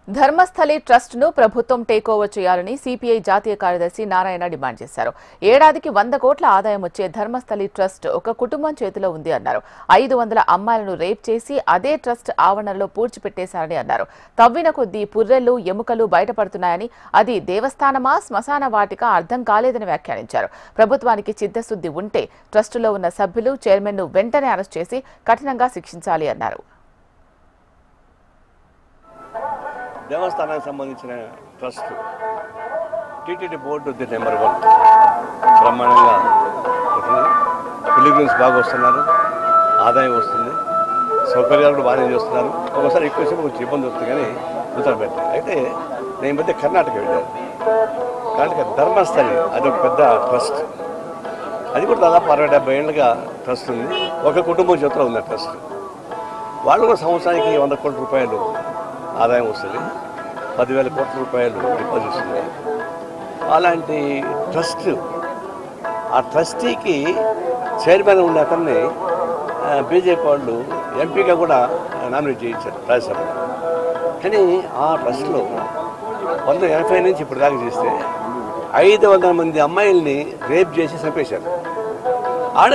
Dharmasthali trust ను ప్రభుత్వం take over చేయాలని సిపిఐ జాతీయ కార్యదర్శి నారాయణ డిమాండ్ చేశారు. ఏడాదికి 100 కోట్ల ఆదాయం వచ్చే ధర్మస్థలి ట్రస్ట్ ఒక కుటుంబం చేతిలో ఉంది అన్నారు. 500 అమ్మాయిలను రేప్ చేసి అదే ట్రస్ట్ ఆవరణలో పూడ్చిపెట్టేశారని అన్నారు. తవ్విన కొద్దీ పుర్రెలు, ఎముకలు బయటపడుతున్నాయని, అది దేవస్థానమా శ్మశాన వాటిక అర్థం కాలేదని వ్యాఖ్యానించారు. ప్రభుత్వానికి చిత్తశుద్ధి ఉంటే ట్రస్టులో ఉన్న సభ్యులు, చైర్మన్ ను వెంటనే అరెస్ట్ చేసి కఠినంగా శిక్షించాలి అన్నారు. దేవస్థానానికి సంబంధించిన ట్రస్ట్ టీటీడీ బోర్డు నెంబర్ 1 బ్రహ్మాండంగా పిలిగ్రిమ్స్ బాగా వస్తున్నారు, ఆదాయం వస్తుంది, సౌకర్యాలు కూడా బాగానే చేస్తున్నారు. ఒకసారి ఎక్కువ సేపు కొంచెం ఇబ్బంది వస్తుంది కానీ పెట్టారు. అయితే నేను మధ్య కర్ణాటక వెళ్ళాను. కర్ణాటక ధర్మస్థలి అది ఒక పెద్ద ట్రస్ట్. అది కూడా దాదాపు 60-70 ఏళ్ళుగా ట్రస్ట్ ఉంది. ఒక కుటుంబం చేతిలో ఉంది ట్రస్ట్. వాళ్ళు కూడా సంవత్సరానికి 100 కోట్ల రూపాయలు ఆదాయం వస్తుంది, 10,000 కోట్ల రూపాయలు డిపాజిట్స్ ఉన్నాయి. అలాంటి ట్రస్ట్, ఆ ట్రస్టీకి చైర్మన్ ఉన్న అతన్ని బీజేపీ వాళ్ళు ఎంపీగా కూడా నామినేట్ చేయించారు రాజ్యసభలో. కానీ ఆ ట్రస్ట్లో 1980 నుంచి ఇప్పుడు దాకా చేస్తే 500 మంది అమ్మాయిల్ని రేప్ చేసి చంపేశారు. ఆడ